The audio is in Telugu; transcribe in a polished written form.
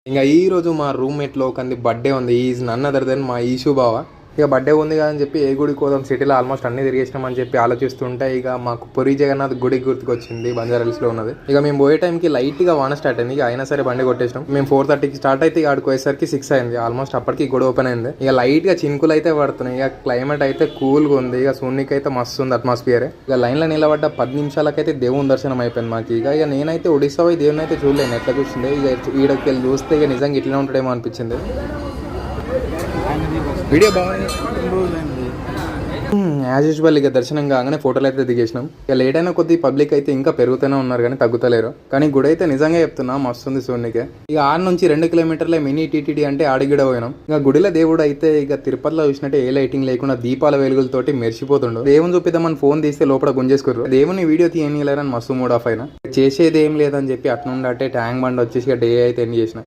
ఇంకా ఈ రోజు మా రూమ్మేట్లో కంది బర్త్డే ఉంది. ఈజ్ నన్ అదర్ దెన్ మా ఈషు బావ. ఇక బర్త్డే ఉంది కదా అని చెప్పి ఏ గుడికి పోదాం, సిటీలో ఆల్మోస్ట్ అన్ని తిరిగేసినామని చెప్పి ఆలోచిస్తుంటే ఇక మాకు పురి జగన్నాథ్ గుడి గుర్తుకొచ్చింది, బంజారాహిల్స్లో ఉన్నది. ఇక మేము పోయే టైంకి లైట్గా వాన స్టార్ట్ అయింది. ఇక అయినా సరే బండి కొట్టేసినాం. మేము 4:30కి స్టార్ట్ అయితే ఇక ఆడికి పోయేసరికి 6 అయింది. ఆల్మోస్ట్ అప్పటికి గుడి ఓపెన్ అయింది. ఇక లైట్గా చినుకులు అయితే పడుతున్నాయి. ఇక క్లైమేట్ అయితే కూల్గా ఉంది. ఇక సూర్యునికి అయితే మస్తు ఉంది అట్మాస్ఫియర్. ఇక లైన్లో నిలబడ్డ 10 నిమిషాలకైతే దేవుని దర్శనం అయిపోయింది మాకు. ఇక నేనైతే ఒడిస్సా పోయి దేవుని అయితే చూడలేను, ఎట్లా చూస్తుండే. ఇక ఈడకి వెళ్ళి చూస్తే ఇక నిజంగా ఇట్లా ఉంటాడేమో అనిపించింది. వీడియో బాగుంది. యాజ్ యూజువల్ ఇక దర్శనం కాగానే ఫోటోలు అయితే దిగేసినాం. ఇక లేట్ అయినా కొద్ది పబ్లిక్ అయితే ఇంకా పెరుగుతూనే ఉన్నారు కానీ తగ్గుతలేరు. కానీ గుడి అయితే నిజంగా చెప్తున్నా మస్తుంది సూర్యునికే. ఇక 6 నుంచి 2 కిలోమీటర్ల మినీ టీటీడీ అంటే ఆడిగిడ పోయినాం. ఇక గుడిలో దేవుడు అయితే ఇక తిరుపతిలో చూసినట్టే ఏ లైటింగ్ లేకుండా దీపాల వెలుగులతోటి మెరిసిపోతుండు. దేవుని చూపిద్దామని ఫోన్ తీస్తే లోపల గుంజేసుకుర్రు. దేవుని వీడియో తీయనిలేరని మస్తు మూడ్ ఆఫ్ అయినా. చేసేది ఏం లేదని చెప్పి అట్నుండి అంటే ట్యాంక్ బండ్ వచ్చేసి డే అయితే ఎండ్ చేసిన.